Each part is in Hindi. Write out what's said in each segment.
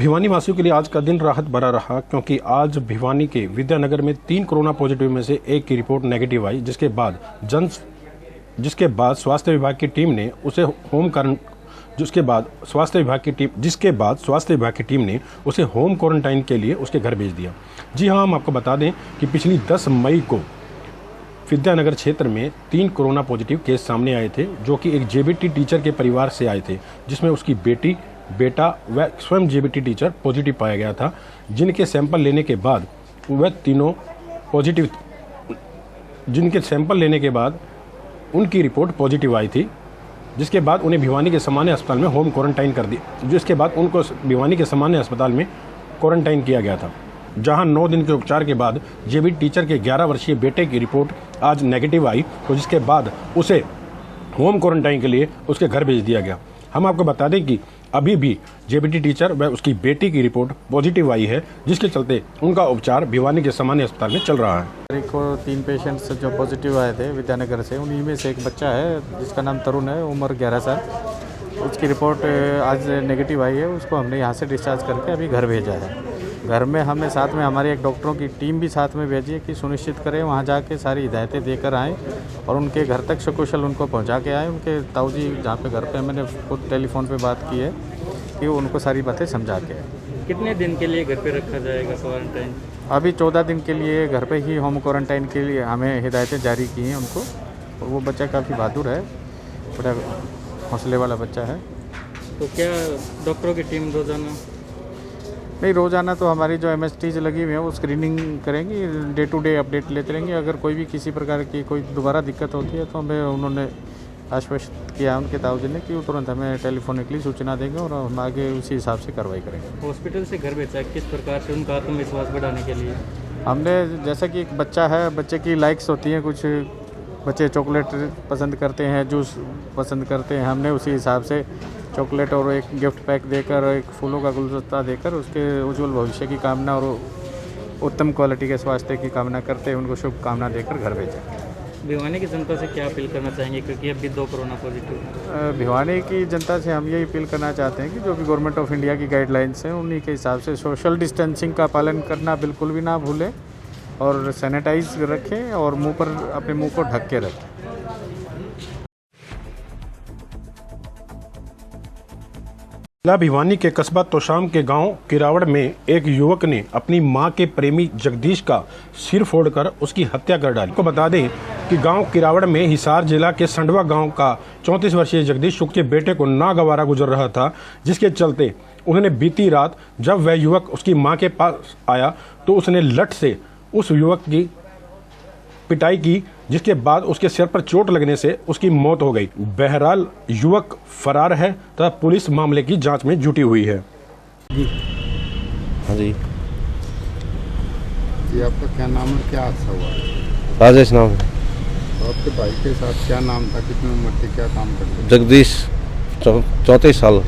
भिवानी वासियों के लिए आज का दिन राहत भरा रहा, क्योंकि आज भिवानी के विद्यानगर में 3 कोरोना पॉजिटिव में से एक की रिपोर्ट नेगेटिव आई, जिसके बाद स्वास्थ्य विभाग की टीम ने उसे होम क्वारंटाइन के लिए उसके घर भेज दिया। जी हाँ, हम आपको बता दें कि पिछली 10 मई को विद्यानगर क्षेत्र में 3 कोरोना पॉजिटिव केस सामने आए थे, जो कि एक जेबीटी टीचर के परिवार से आए थे, जिसमें उसकी बेटा व स्वयं जेबीटी टीचर पॉजिटिव पाया गया था, जिनके सैंपल लेने के बाद उनकी रिपोर्ट पॉजिटिव आई थी, जिसके बाद उन्हें भिवानी के सामान्य अस्पताल में होम क्वारंटाइन कर दिया, जिसके बाद उनको भिवानी के सामान्य अस्पताल में क्वारंटाइन किया गया था, जहां 9 दिन के उपचार के बाद जेबीटी टीचर के 11 वर्षीय बेटे की रिपोर्ट आज नेगेटिव आई, तो जिसके बाद उसे होम क्वारंटाइन के लिए उसके घर भेज दिया गया। हम आपको बता दें कि अभी भी जेबीटी टीचर व उसकी बेटी की रिपोर्ट पॉजिटिव आई है, जिसके चलते उनका उपचार भिवानी के सामान्य अस्पताल में चल रहा है। को 3 पेशेंट्स जो पॉजिटिव आए थे विद्यानगर से, उन्हीं में से एक बच्चा है जिसका नाम तरुण है, उम्र 11 साल। उसकी रिपोर्ट आज नेगेटिव आई है, उसको हमने यहाँ से डिस्चार्ज करके अभी घर भेजा है। घर में हमें साथ में हमारी एक डॉक्टरों की टीम भी साथ में भेजी है कि सुनिश्चित करें वहाँ जाके सारी हिदायतें देकर आएँ और उनके घर तक सकुशल उनको पहुँचा के आए। उनके ताऊ जी जहाँ पे घर पे मैंने खुद टेलीफोन पे बात की है कि उनको सारी बातें समझा के। कितने दिन के लिए घर पे रखा जाएगा क्वारंटाइन? अभी 14 दिन के लिए घर पे ही होम क्वारंटाइन के लिए हमें हिदायतें जारी की हैं उनको। और वो बच्चा काफ़ी बहादुर है, बड़ा हौसले वाला बच्चा है। तो क्या डॉक्टरों की टीम रोज़ाना तो हमारी जो MSTs लगी हुई है वो स्क्रीनिंग करेंगी, डे टू डे अपडेट लेते रहेंगे। अगर कोई भी किसी प्रकार की कोई दोबारा दिक्कत होती है तो हमें उन्होंने आश्वस्त किया उनके ताऊजी ने कि वो तुरंत हमें टेलीफोनिकली सूचना देंगे और हम आगे उसी हिसाब से कार्रवाई करेंगे। हॉस्पिटल से घर भेजा किस प्रकार से उनका आत्मविश्वास बढ़ाने के लिए? हमने जैसा कि एक बच्चा है, बच्चे की लाइक्स होती हैं, कुछ बच्चे चॉकलेट पसंद करते हैं, जूस पसंद करते हैं, हमने उसी हिसाब से चॉकलेट और एक गिफ्ट पैक देकर, एक फूलों का गुलदस्ता देकर उसके उज्जवल भविष्य की कामना और उत्तम क्वालिटी के स्वास्थ्य की कामना करते हैं उनको शुभकामना देकर घर भेजा। भिवानी की जनता से क्या अपील करना चाहेंगे, क्योंकि अभी 2 कोरोना पॉजिटिव? भिवानी की जनता से हम यही अपील करना चाहते हैं कि जो भी गवर्नमेंट ऑफ इंडिया की गाइडलाइंस हैं उन्हीं के हिसाब से सोशल डिस्टेंसिंग का पालन करना बिल्कुल भी ना भूलें और सैनिटाइज रखें और अपने मुंह को ढक के रखें। जिला भिवानी के कस्बा तोशाम के गांव किरावड़ में एक युवक ने अपनी मां के प्रेमी जगदीश का सिर फोड़कर उसकी हत्या कर डाली। को बता दें कि गांव किरावड़ में हिसार जिला के संडवा गांव का 34 वर्षीय जगदीश सुख के बेटे को नागवारा गुजर रहा था, जिसके चलते उन्होंने बीती रात जब वह युवक उसकी मां के पास आया तो उसने लठ से उस युवक की पिटाई की, जिसके बाद उसके सिर पर चोट लगने से उसकी मौत हो गई। बहरहाल युवक फरार है तथा पुलिस मामले की जांच में जुटी हुई है। जी हाँ जी। जी आपका क्या नाम है, क्या हादसा हुआ? राजेश नाम है। तो आपके भाई के साथ क्या नाम था, कितनी उम्र थी, क्या काम करते थे? जगदीश 34 साल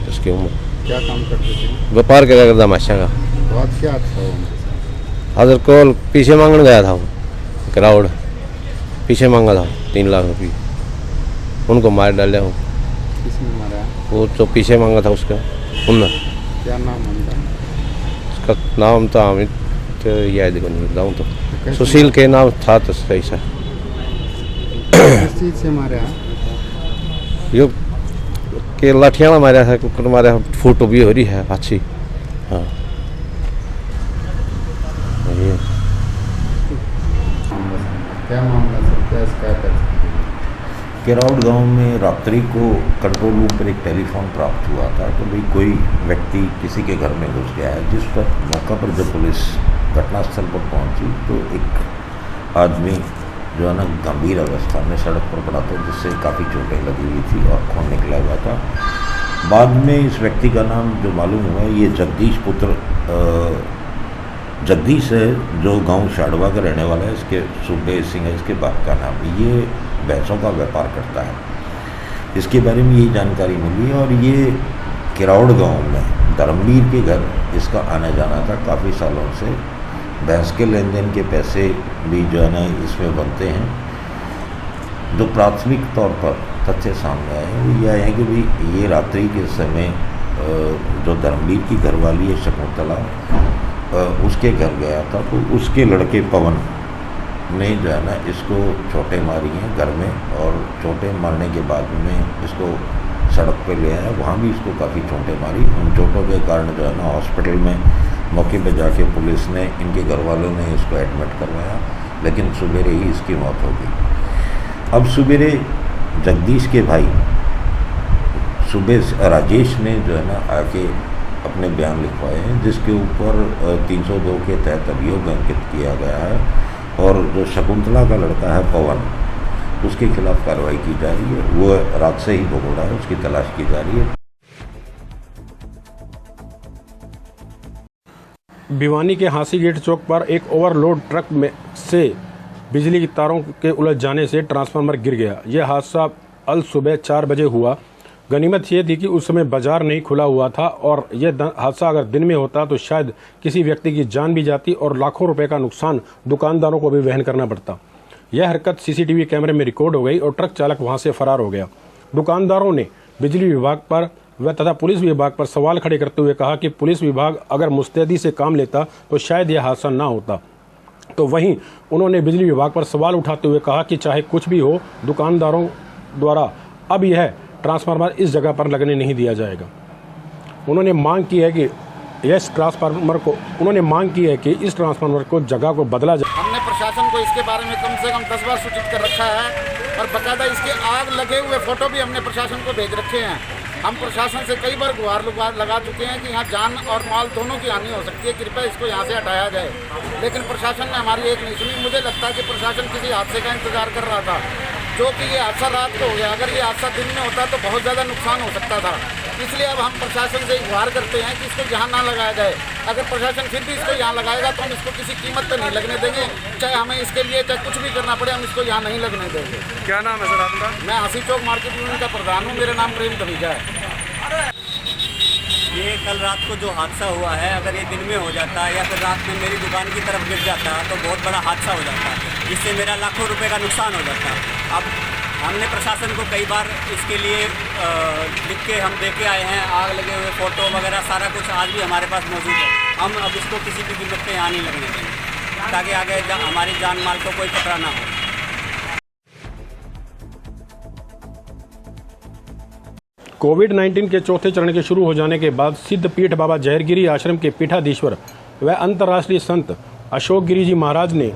उसकी उम्र। क्या काम करते थे? व्यापार का दमाशा का। तो आज क्या हादसा हुआ उनके साथ? आज कॉल पीछे मांगने गया था वो, क्राउड पीछे मांगा था 3 लाख रुपये, उनको मार डाले हो। किसने मारा? वो जो पीछे मांगा था उसका उन्ना। क्या नाम उनका? उसका नाम तो हमें तो याद को नहीं बताऊँ, तो सुशील के नाम था तो सही सा। किस चीज़ से मारा? यो के लाठियाँ मारा था, कुकर मारा, फोटो भी हो रही है अच्छी। हाँ क्या मामला सर, क्या शिकायत है? किराउड गांव में रात्रि को कंट्रोल रूम पर एक टेलीफोन प्राप्त हुआ था, तो भाई कोई व्यक्ति किसी के घर में घुस गया है, जिस पर मौका पर जब पुलिस घटनास्थल पर पहुंची तो एक आदमी जो है ना गंभीर अवस्था में सड़क पर पड़ा था, जिससे काफ़ी चोटें लगी हुई थी और खून निकला हुआ था। बाद में इस व्यक्ति का नाम जो मालूम हुआ, ये जगदीश है, जो गांव शाड़वा का रहने वाला है। इसके सुखदेव सिंह है इसके बाप का नाम। ये भैंसों का व्यापार करता है। इसके बारे में यही जानकारी मिली और ये किराउड़ गांव में धर्मवीर के घर इसका आना जाना था काफ़ी सालों से। भैंस के लेन देन के पैसे भी जो है ना इसमें बनते हैं। जो प्राथमिक तौर पर तथ्य सामने आए हैं वो यह है कि भाई ये रात्रि के समय जो धर्मवीर की घरवाली है शकुंतला, उसके घर गया था, तो उसके लड़के पवन ने जो है ना इसको चोटें मारी हैं घर में, और चोटें मारने के बाद में इसको सड़क पे ले आया, वहाँ भी इसको काफ़ी चोटें मारी। उन चोटों के कारण जो है ना हॉस्पिटल में मौके पे जाके पुलिस ने, इनके घर वालों ने इसको एडमिट करवाया, लेकिन सुबेरे ही इसकी मौत हो गई। अब सुबेरे जगदीश के भाई सुबह राजेश ने जो है ना आके अपने बयान लिखवाए हैं, जिसके ऊपर 302 के तहत अभियोग अंकित किया गया है, और जो शकुंतला का लड़का है पवन, उसके खिलाफ कार्रवाई की जा रही है। वो रात से ही भगोड़ा है, उसकी तलाश की जा रही है। भिवानी के हांसी गेट चौक पर एक ओवरलोड ट्रक में से बिजली की तारों के उलझ जाने से ट्रांसफार्मर गिर गया। यह हादसा अल सुबह 4 बजे हुआ। गनीमत ये थी कि उस समय बाजार नहीं खुला हुआ था, और यह हादसा अगर दिन में होता तो शायद किसी व्यक्ति की जान भी जाती और लाखों रुपए का नुकसान दुकानदारों को भी वहन करना पड़ता। यह हरकत सीसीटीवी कैमरे में रिकॉर्ड हो गई और ट्रक चालक वहां से फरार हो गया। दुकानदारों ने बिजली विभाग पर तथा पुलिस विभाग पर सवाल खड़े करते हुए कहा कि पुलिस विभाग अगर मुस्तैदी से काम लेता तो शायद यह हादसा ना होता। तो वहीं उन्होंने बिजली विभाग पर सवाल उठाते हुए कहा कि चाहे कुछ भी हो, दुकानदारों द्वारा अब यह ट्रांसफार्मर इस जगह पर लगने नहीं दिया जाएगा। उन्होंने मांग की है कि इस ट्रांसफार्मर को जगह को बदला जाए। हमने प्रशासन को इसके बारे में कम से कम 10 बार सूचित कर रखा है, और बाकायदा इसके आग लगे हुए फोटो भी हमने प्रशासन को भेज रखे हैं। हम प्रशासन से कई बार गुहार लगा चुके हैं कि यहाँ जान और माल दोनों की हानि हो सकती है, कृपया इसको यहाँ से हटाया जाए, लेकिन प्रशासन ने हमारी एक नहीं सुनी। मुझे लगता है कि प्रशासन किसी हादसे का इंतजार कर रहा था, जो कि ये हादसा रात को हो गया। अगर ये हादसा दिन में होता तो बहुत ज़्यादा नुकसान हो सकता था। इसलिए अब हम प्रशासन से गुहार करते हैं कि इसको यहाँ ना लगाया जाए। अगर प्रशासन फिर भी इसको यहाँ लगाएगा तो हम इसको किसी कीमत पर नहीं लगने देंगे, चाहे हमें इसके लिए चाहे कुछ भी करना पड़े, हम इसको यहाँ नहीं लगने देंगे। क्या नाम है सर आपका? मैं हांसी चौक मार्केट यूनियन का प्रधान हूँ, मेरा नाम प्रेम धमीजा है। ये कल रात को जो हादसा हुआ है, अगर ये दिन में हो जाता या फिर रात में मेरी दुकान की तरफ गिर जाता तो बहुत बड़ा हादसा हो जाता, जिससे मेरा लाखों रुपए का नुकसान हो जाता। अब हमने प्रशासन को कई बार इसके लिए लिख के हम दे के आए हैं, आग लगे हुए फ़ोटो वगैरह सारा कुछ आज भी हमारे पास मौजूद है। हम अब इसको किसी भी कीमत पे यहाँ नहीं लगने देंगे, ताकि आगे हमारी जान माल को कोई खतरा ना हो। कोविड-19 के चौथे चरण के शुरू हो जाने के बाद सिद्ध पीठ बाबा जहरगिरी आश्रम के पीठाधीश्वर व अंतर्राष्ट्रीय संत अशोक गिरी जी महाराज ने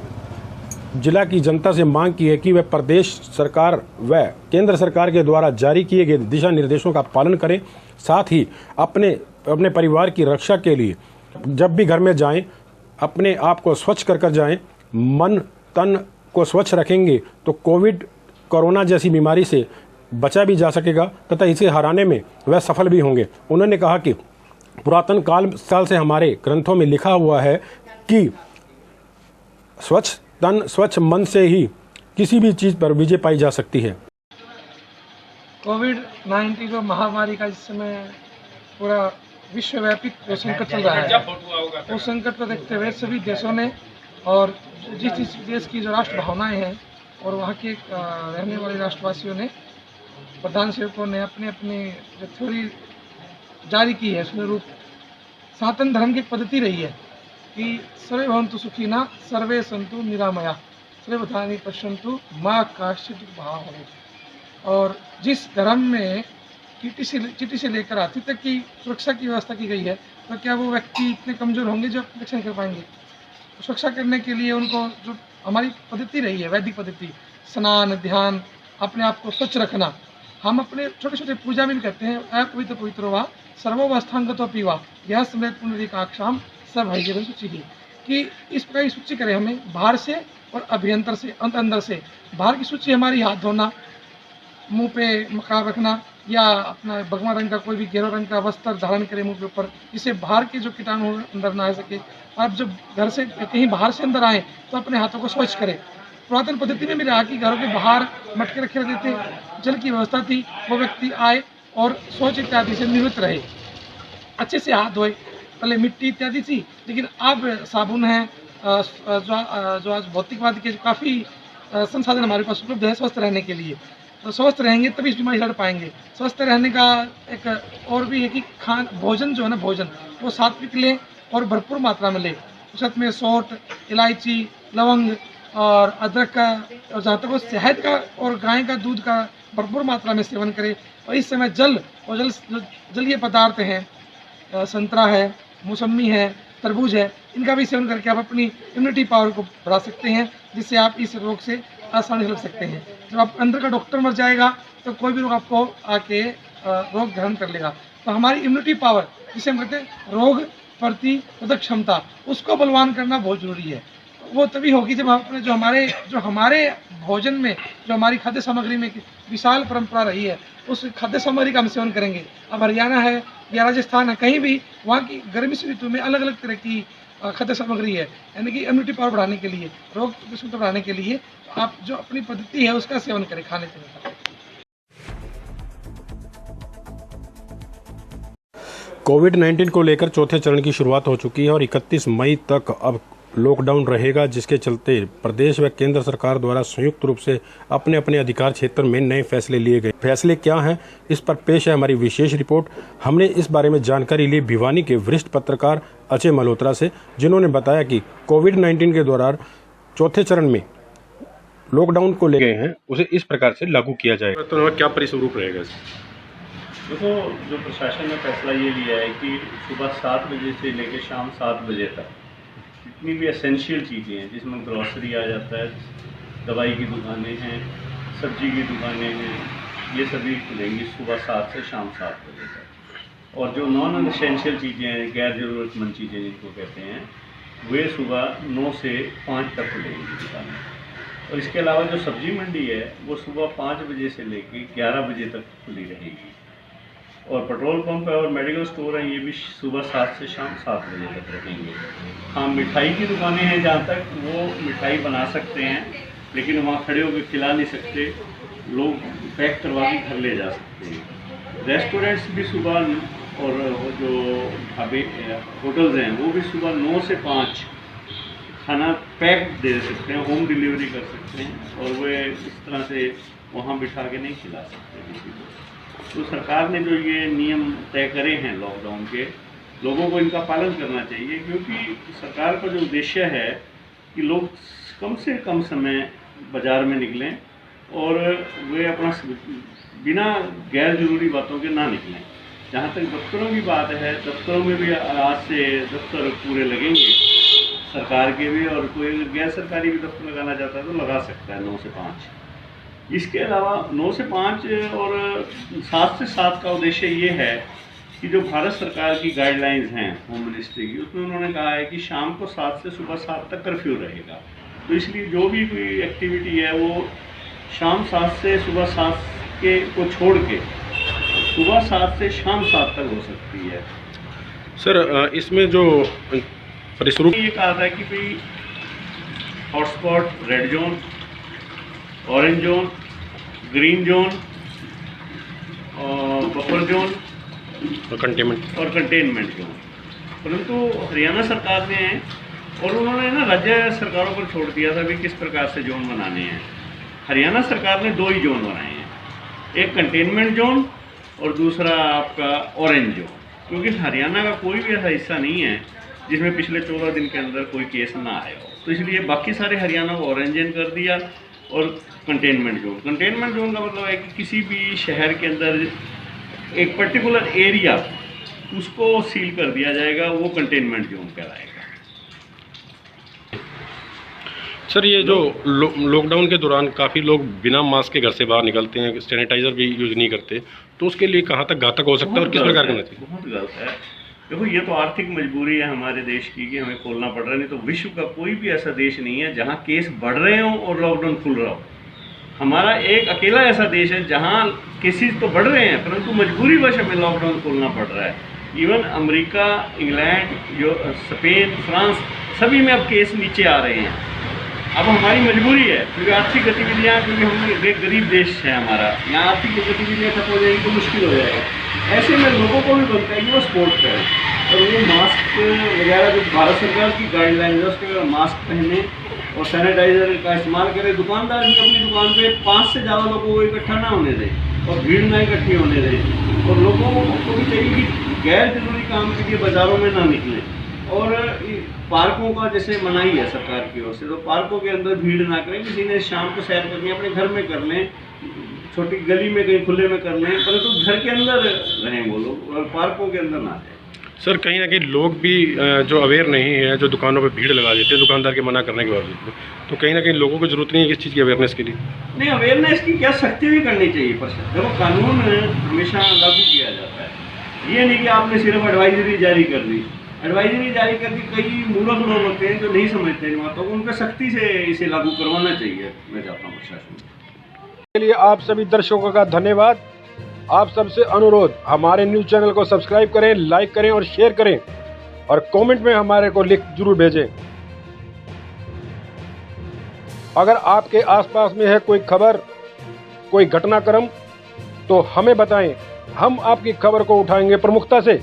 जिला की जनता से मांग की है कि वह प्रदेश सरकार व केंद्र सरकार के द्वारा जारी किए गए दिशा निर्देशों का पालन करें। साथ ही अपने परिवार की रक्षा के लिए जब भी घर में जाएं, अपने आप को स्वच्छ कर जाएं। मन तन को स्वच्छ रखेंगे तो कोरोना जैसी बीमारी से बचा भी जा सकेगा तथा इसे हराने में वह सफल भी होंगे। उन्होंने कहा कि पुरातन काल से हमारे ग्रंथों में लिखा हुआ है कि स्वच्छ तन स्वच्छ मन से ही किसी भी चीज़ पर विजय पाई जा सकती है। कोविड-19 जो महामारी का इस समय पूरा विश्वव्यापी जो संकट चल रहा है, उस संकट को देखते हुए सभी देशों ने और जिस देश की जो राष्ट्र भावनाएं हैं और वहाँ के रहने वाले राष्ट्रवासियों ने, प्रधान सेवकों ने अपने अपने जो थ्योरी जारी की है, उसमें रूप सनातन धर्म की पद्धति रही है कि सर्वे भवन्तु सुखिनः सर्वे सन्तु निरामया सर्वे भद्राणि पश्यन्तु मा कश्चित् भाव हो। और जिस धर्म में चीटी से लेकर हाथी तक की सुरक्षा की व्यवस्था की गई है, तो क्या वो व्यक्ति इतने कमज़ोर होंगे जो रक्षा नहीं कर पाएंगे? तो सुरक्षा करने के लिए उनको जो हमारी पद्धति रही है, वैदिक पद्धति, स्नान, ध्यान, अपने आप को स्वच्छ रखना, हम अपने छोटे छोटे पूजा में भी करते हैं। अपवित्र पवित्र वा सर्वोवस्थांगतो पीवा यह समेत पुनरिकाक्षाम सब है सूची ही, कि इस प्रकार की सूची करें हमें बाहर से और अभ्यंतर से अंदर से। बाहर की सूची हमारी हाथ धोना, मुंह पे मकान रखना या अपना भगवा रंग का कोई भी गहरा रंग का वस्त्र धारण करें मुंह के ऊपर, जिससे बाहर के जो कीटाणु अंदर ना आ सके। आप जब घर से कहीं बाहर से अंदर आएँ तो अपने हाथों को स्वच्छ करें। पुरातन पद्धति में भी रहा कि घरों के बाहर मटके रखे रहते थे, जल की व्यवस्था थी, वो व्यक्ति आए और शौच इत्यादि से निवृत्त रहे, अच्छे से हाथ धोए। पहले मिट्टी इत्यादि थी, लेकिन अब साबुन है, जो आज भौतिकवाद के काफ़ी संसाधन हमारे पास उपलब्ध है स्वस्थ रहने के लिए। तो स्वस्थ रहेंगे तभी इस बीमारी से लड़ पाएंगे। स्वस्थ रहने का एक और भी है कि भोजन जो है ना, भोजन वो सात्विक लें और भरपूर मात्रा में लें। उसमें में सौंठ, इलायची, लवंग और अदरक का, और जहाँ तक वो शहद का और गाय का दूध का भरपूर मात्रा में सेवन करें। और इस समय जल और जलीय पदार्थ हैं, संतरा है, मौसमी है, तरबूज है, इनका भी सेवन करके आप अपनी इम्यूनिटी पावर को बढ़ा सकते हैं, जिससे आप इस रोग से आसानी से लड़ सकते हैं। जब आप अंदर का डॉक्टर मर जाएगा तो कोई भी रोग आपको आके रोग ग्रहण कर लेगा। तो हमारी इम्यूनिटी पावर, जिसे हम कहते हैं रोग प्रतिरोधक क्षमता, उसको बलवान करना बहुत ज़रूरी है। वो तभी होगी जब हम अपने जो हमारे भोजन में, जो हमारी खाद्य सामग्री में विशाल परंपरा रही है, उस खाद्य सामग्री का हम सेवन करेंगे। अब हरियाणा है या राजस्थान है, कहीं भी वहाँ की गर्मी की ऋतु में अलग अलग तरह की खाद्य सामग्री है, यानी कि इम्यूनिटी पावर बढ़ाने के लिए, रोग प्रतिरोधक बढ़ाने के लिए आप जो अपनी पद्धति है उसका सेवन करें खाने पीने का। कोविड-19 को लेकर चौथे चरण की शुरुआत हो चुकी है और 31 मई तक अब लॉकडाउन रहेगा, जिसके चलते प्रदेश व केंद्र सरकार द्वारा संयुक्त रूप से अपने अपने अधिकार क्षेत्र में नए फैसले लिए गए। फैसले क्या हैं, इस पर पेश है हमारी विशेष रिपोर्ट। हमने इस बारे में जानकारी ली भिवानी के वरिष्ठ पत्रकार अजय मल्होत्रा से, जिन्होंने बताया कि कोविड-19 के दौरान चौथे चरण में लॉकडाउन को ले गए हैं, उसे इस प्रकार से लागू किया जाएगा। तो क्या परिस्वरूप रहेगा? देखो, जो प्रशासन ने फैसला ये लिया है कि सुबह 7 बजे से लेकर शाम 7 बजे तक जितनी भी एसेंशियल चीज़ें हैं, जिसमें ग्रॉसरी आ जाता है, दवाई की दुकानें हैं, सब्जी की दुकानें हैं, ये सभी खुलेंगी सुबह 7 से शाम 7 बजे तक। और जो नॉन एसेंशियल चीज़ें हैं, गैर ज़रूरतमंद चीज़ें जिनको कहते हैं, वे सुबह 9 से 5 तक खुलेंगी दुकानें। और इसके अलावा जो सब्जी मंडी है वो सुबह 5 बजे से लेकर 11 बजे तक खुली रहेगी। और पेट्रोल पंप है और मेडिकल स्टोर हैं, ये भी सुबह 7 से शाम 7 बजे तक रहेंगे। हाँ, मिठाई की दुकानें हैं, जहाँ तक वो मिठाई बना सकते हैं, लेकिन वहाँ खड़े होकर खिला नहीं सकते, लोग पैक करवा के घर ले जा सकते हैं। रेस्टोरेंट्स भी सुबह, और जो ढाबे होटल्स हैं वो भी सुबह 9 से 5 खाना पैक दे सकते हैं, होम डिलीवरी कर सकते हैं, और वे इस तरह से वहाँ बिठा के नहीं खिला सकते किसी को। तो सरकार ने जो ये नियम तय करे हैं लॉकडाउन के, लोगों को इनका पालन करना चाहिए, क्योंकि सरकार का जो उद्देश्य है कि लोग कम से कम समय बाज़ार में निकलें और वे अपना बिना गैर ज़रूरी बातों के ना निकलें। जहाँ तक दफ्तरों की बात है, दफ्तरों में भी आज से दफ्तर पूरे लगेंगे सरकार के भी, और कोई गैर सरकारी भी दफ्तर लगाना चाहता है तो लगा सकता है 9 से 5। इसके अलावा 9 से 5 और 7 से 7 का उद्देश्य ये है कि जो भारत सरकार की गाइडलाइंस हैं होम मिनिस्ट्री की, उसमें उन्होंने कहा है कि शाम को 7 से सुबह 7 तक कर्फ्यू रहेगा। तो इसलिए जो भी कोई एक्टिविटी है वो शाम 7 से सुबह 7 के को छोड़ के सुबह 7 से शाम 7 तक हो सकती है। सर, इसमें जो परिस्वरूप ये कहा था कि भाई hotspot, red zone, orange zone, green zone, buffer zone और कंटेनमेंट जोन। परंतु हरियाणा सरकार ने, और उन्होंने ना राज्य सरकारों पर छोड़ दिया था भी किस प्रकार से जोन बनाने हैं। हरियाणा सरकार ने 2 ही जोन बनाए हैं, एक कंटेनमेंट जोन और दूसरा आपका ऑरेंज जोन, क्योंकि हरियाणा का कोई भी ऐसा हिस्सा नहीं है जिसमें पिछले 14 दिन के अंदर कोई केस ना आया हो। तो इसलिए बाकी सारे हरियाणा को ऑरेंज जोन कर दिया। और कंटेनमेंट जोन का मतलब है कि किसी भी शहर के अंदर एक पर्टिकुलर एरिया उसको सील कर दिया जाएगा, वो कंटेनमेंट जोन कहलाएगा। सर, ये जो लॉकडाउन के दौरान काफ़ी लोग बिना मास्क के घर से बाहर निकलते हैं, सैनिटाइजर भी यूज़ नहीं करते, तो उसके लिए कहाँ तक घातक हो सकता है और किस प्रकार करना चाहिए? बहुत गलत है। देखो, ये तो आर्थिक मजबूरी है हमारे देश की कि हमें खोलना पड़ रहा है, नहीं तो विश्व का कोई भी ऐसा देश नहीं है जहाँ केस बढ़ रहे हों और लॉकडाउन खुल रहा हो। हमारा एक अकेला ऐसा देश है जहाँ केसेस तो बढ़ रहे हैं परंतु मजबूरीवश हमें लॉकडाउन खोलना पड़ रहा है। Even America, England, Spain, France, सभी में अब केस नीचे आ रहे हैं। अब हमारी मजबूरी है, क्योंकि आर्थिक गतिविधियाँ, क्योंकि हम एक गरीब देश है हमारा, यहाँ आर्थिक गतिविधियाँ खत्म हो जाएंगी तो मुश्किल हो जाएगा। ऐसे में लोगों को भी बनता है कि वो सपोर्ट करें और वो मास्क वगैरह जो भारत सरकार की गाइडलाइन है उसके मास्क पहने और सैनिटाइजर का इस्तेमाल करें। दुकानदार भी अपनी दुकान पे 5 से ज़्यादा लोगों को इकट्ठा ना होने दें और भीड़ ना इकट्ठी होने दें। और लोगों को भी चाहिए कि गैर जरूरी काम के लिए बाज़ारों में ना निकलें। और पार्कों का जैसे मनाही है सरकार की ओर से, तो पार्कों के अंदर भीड़ ना करें। किसी ने शाम को सैर करनी है अपने घर में कर लें, छोटी गली में कहीं खुले में कर लें, परंतु घर के अंदर रहें वो लोग और पार्कों के अंदर ना जाए। सर कहीं ना कहीं लोग भी जो अवेयर नहीं है, जो दुकानों पे भीड़ लगा देते हैं दुकानदार के मना करने के बावजूद, तो कहीं ना कहीं लोगों को जरूरत नहीं है इस चीज़ की अवेयरनेस के लिए। नहीं, अवेयरनेस की क्या सख्ती भी करनी चाहिए। पर देखो कानून हमेशा लागू किया जाता है, ये नहीं कि आपने सिर्फ एडवाइजरी जारी कर दी। एडवाइजरी जारी करके कई मूर्ख लोग होते हैं जो नहीं समझते इन बातों को, उन पर सख्ती से इसे लागू करवाना चाहिए। मैं चाहता हूँ प्रशासन के लिए आप सभी दर्शकों का धन्यवाद। आप सबसे अनुरोध, हमारे न्यूज़ चैनल को सब्सक्राइब करें, लाइक करें और शेयर करें और कमेंट में हमारे को लिख जरूर भेजें। अगर आपके आसपास में है कोई खबर, कोई घटनाक्रम, तो हमें बताएं, हम आपकी खबर को उठाएंगे प्रमुखता से।